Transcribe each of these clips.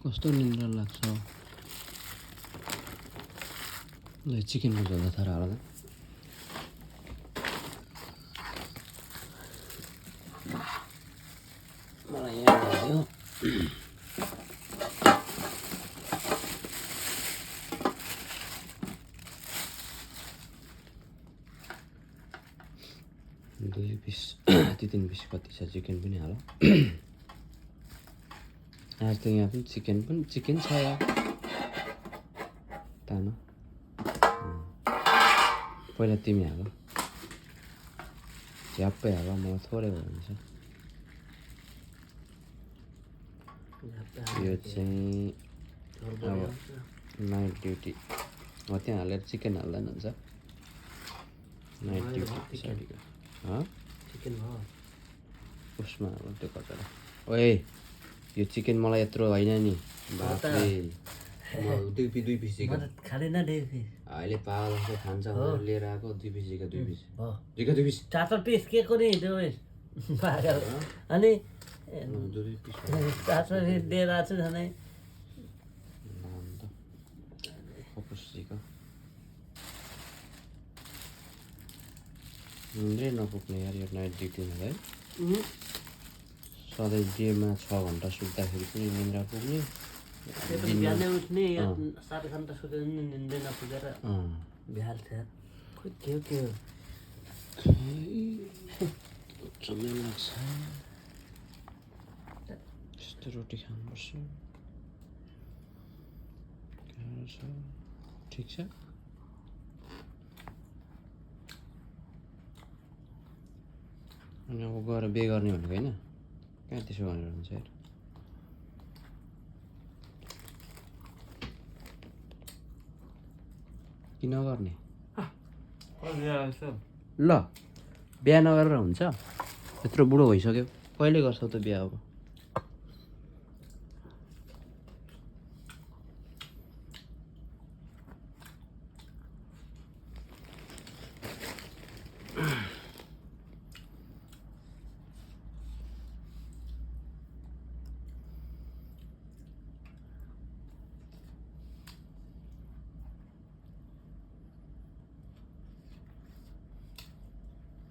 कस्तो निन्द्रा लाग्छ ल चिकनको झोल थाहा हाल्दा मलाई यहाँ लाग्यो 2 पिस 3 पिस कति छ चिकन पनि हाल आज त यहाँ पनि चिकन छ यार तानो पहिला तिमी हाल झ्याप्पै हाल मलाई थोरै भयो भने चाहिँ यो चाहिँ अब नाइट ड्युटी म त्यहाँ हालेर चिकन हाल्दैन हुन्छ नाइट ड्युटी पछाडिको चिकन भयो उसमा अब त्यो कचरा ओए यो चिकन मलाई यत्रो होइन नि बाफरे म 2 पिस चिकन खाँदैन डेफी अहिले पागल जस्तो खान्छ भनेर लिएर आएको 2 पिस जिका 2 पिस जिका 2 पिस 4 पिस के को नि त्यो पागल अनि 2 पिस 4 पिस दिएर आछु झनै फोकस जिका निन्द्रै नपुग्ने यार यो नाइट ड्युटीमा है सधैँ डेमा 6 घन्टा सुत्दाखेरि पनि निन्द्रा पुग्ने बिहानै उठ्ने 7 घन्टा सुतेर नि निन्द्रै नपुगेर बिहाल थियो खोइ के समय लाग्छ यस्तो रोटी खानुपर्छ ठिक छ अनि अब गएर बे गर्ने भनेको होइन कहाँ त्यसो भनेर हुन्छ यार किन गर्ने ल बिहा नगरेर हुन्छ यत्रो बुढो भइसक्यो कहिले गर्छौ त बिहा अब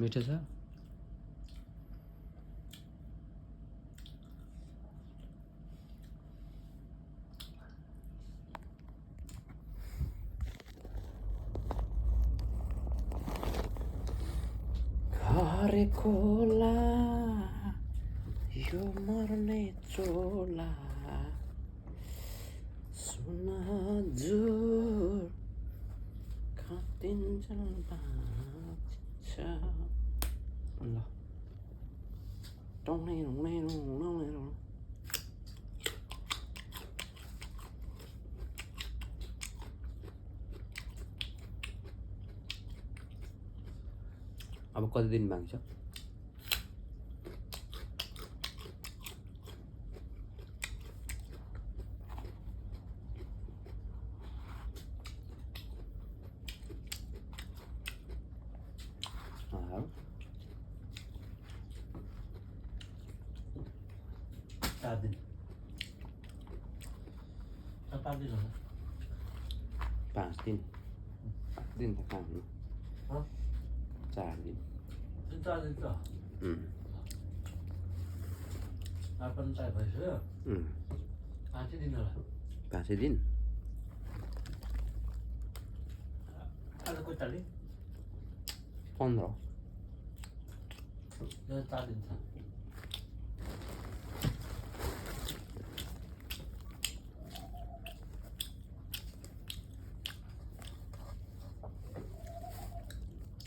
मिठो छ घरे खोला यो मर्ने चोला सुन जुर खातिन्जेल बाँच्छ ल टौनै रुनै रुनै रुनै अब कति दिन बाँकी छ चार दिन 5 दिन होला 5 दिन 5 दिन त कहाँ हुनु 4 दिन 4 दिन त आपन चाय भइसक्यो 5 दिन होला 5 दिन आज कति तारिक 15 यो 4 दिन छ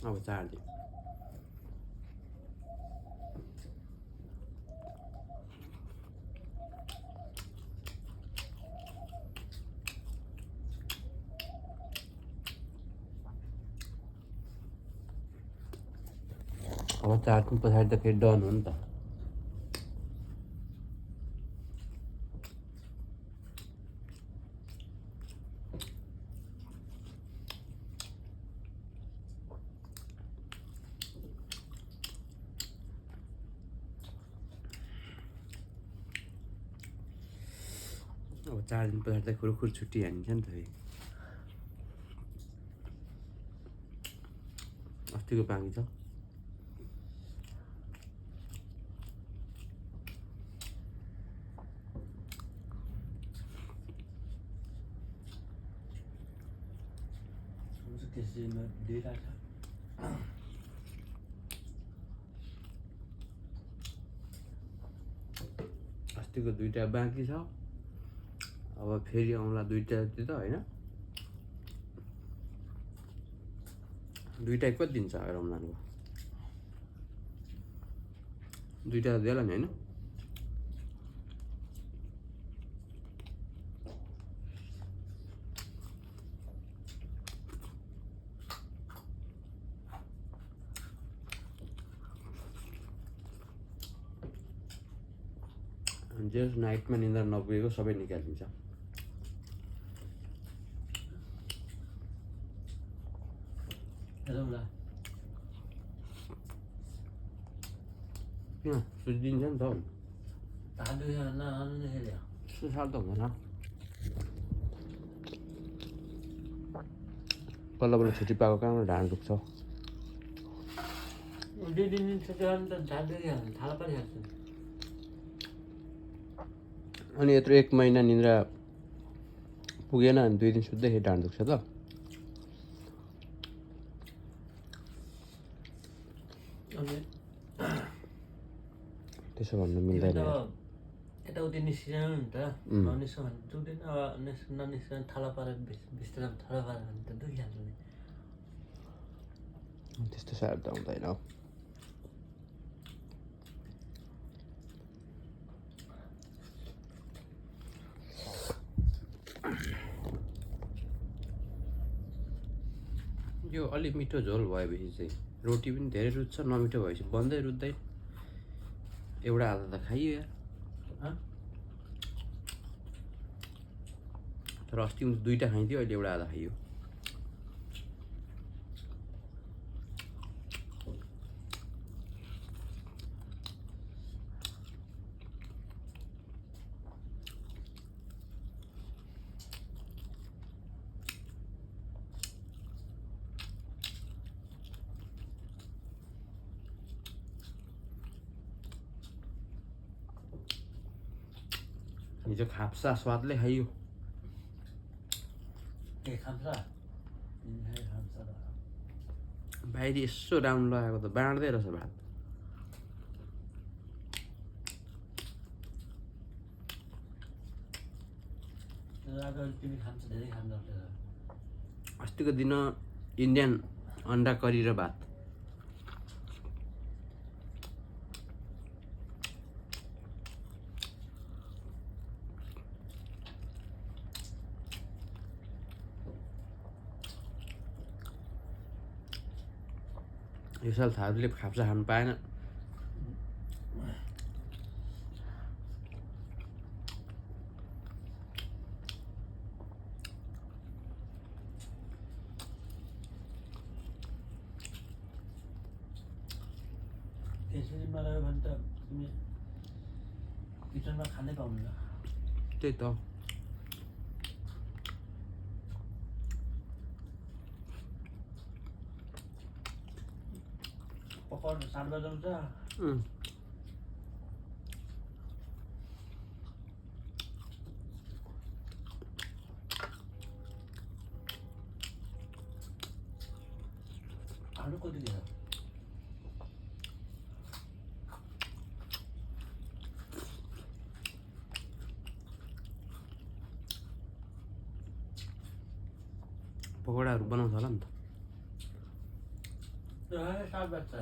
अब 4 दिन अब 4 दिन पछाडि त फेरि डन हो नि त अब 4 दिन पछाडि त खुरखुर छुट्टी हानिन्छ नि त फेरि अस्तिको बाँकी छ त्यसैमा दिइरहेछ अस्तिको 2टा बाँकी छ अब फेरि आउँला 2टा जति त होइन 2टा कति दिन्छ रमजानको 2टा त देला नि होइन जस नाइटमा निन्द्रा नपुगेको सबै निकालिदिन्छ हेरौँला किन सुझिदिन्छ नि त त्यस्तो साह्रो त हुँदैन बल्ल बल्ल छुट्टी पाएको कहाँबाट ढाड दुख्छ 2 दिन छुट्टी गर्नु त ढाड दुखिहाल्छ थाहा परिहाल्छ अनि यत्रो 1 महिना निन्द्रा पुगेन अनि 2 दिन सुत्दैखेरि ढाड दुख्छ त त्यसो भन्नु मिल्दैन यताउति निस्किनु नि त ननिस्क भने दुख्दैन ननिस्कन थाला पारेर बिस्तारै थाला पारेर भने त दुखिहाल्छ नि त्यस्तो साह्रो त हुँदैन यो अलि मिठो झोल भएपछि चाहिँ रोटी पनि धेरै रुच्छ नमिठो भएपछि बन्दै रुच्दैन एउटा आधा त खाइयो यार तर अस्ति 2टा खाइदियो अहिले एउटा आधा खाइयो हिजो खाप्सा स्वादले खाइयो बाहिर यसो राम्रो लगाएको त बाँड्दै रहेछ भात अस्तिको दिन इन्डियन अन्डा करी र भात यो साल थारूले खाप्सा खानु पाएन त्यसरी मलाई भने त तिमी किचनमा खानै पाउनु त्यही त पकाउनु 7 बजे हुन्छ आलु कति दिन्छ पकौडाहरू बनाउँछ होला नि त 7 बज्छ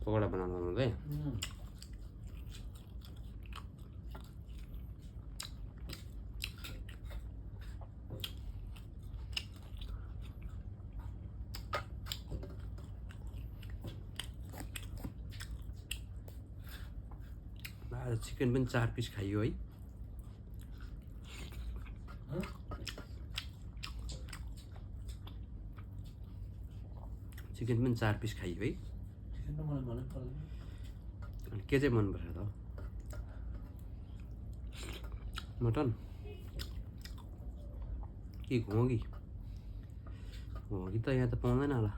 पकौडा बनाउनु हुँदै आज चिकन पनि 4 पिस खाइयो है चिकन पनि 4 पिस खाइयो है के चाहिँ मन पर्छ त मटन कि घोगी घोगी त यहाँ त पाउँदैन होला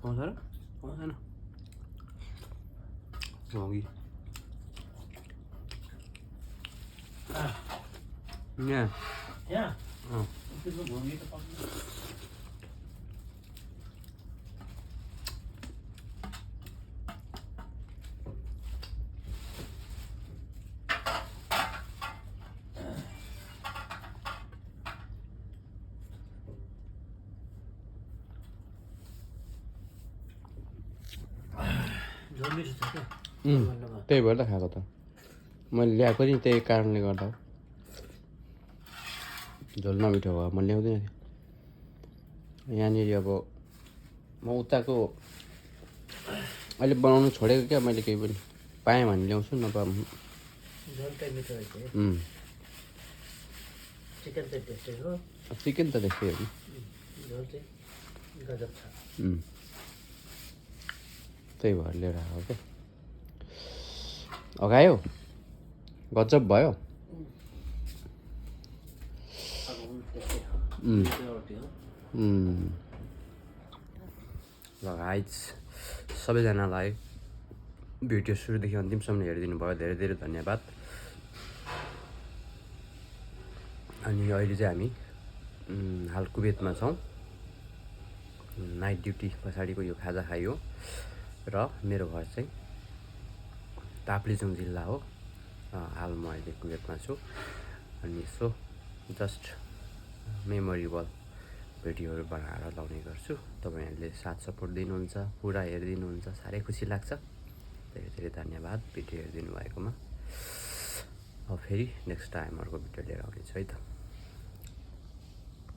पाउँछ र पाउँदैन घोगी यहाँ यहाँ अँ त्यसको घोगी त पाउँदैन झोल मिठो छ क्या भन्नुमा त्यही भएर त खाएको त मैले ल्याएको नि त्यही कारणले गर्दा हो झोल नमिठो भयो म ल्याउँदिनँ थिएँ यहाँनिर अब म उताको अहिले बनाउनु छोडेको क्या मैले केही पनि पाएँ भने ल्याउँछु नभए झोल चाहिँ मिठो रहेछ है चिकन चाहिँ त्यस्तै हो चिकन त त्यस्तै हो झोल चाहिँ गजब छ नि त्यही भएर लिएर आएको क्या अगायो गजब भयो अब त्यस्तै हो रोटी हो ल गाइज सबैजनालाई भिडियो सुरुदेखि अन्तिमसम्म हेरिदिनु भयो धेरै धेरै धन्यवाद अनि अहिले चाहिँ हामी हाल कुवेतमा छौँ नाइट ड्युटी पछाडिको यो खाजा खाइयो र मेरो घर चाहिँ ताप्लेजुङ जिल्ला हो हाल म अहिले कुवेतमा छु अनि यसो जस्ट मेमोरेबल भिडियोहरू बनाएर लाउने गर्छु तपाईँहरूले साथ सपोर्ट दिनुहुन्छ पुरा हेरिदिनुहुन्छ साह्रै खुसी लाग्छ धेरै धेरै धन्यवाद भिडियो हेरिदिनु भएकोमा अब फेरि नेक्स्ट टाइम अर्को भिडियो लिएर आउनेछु है त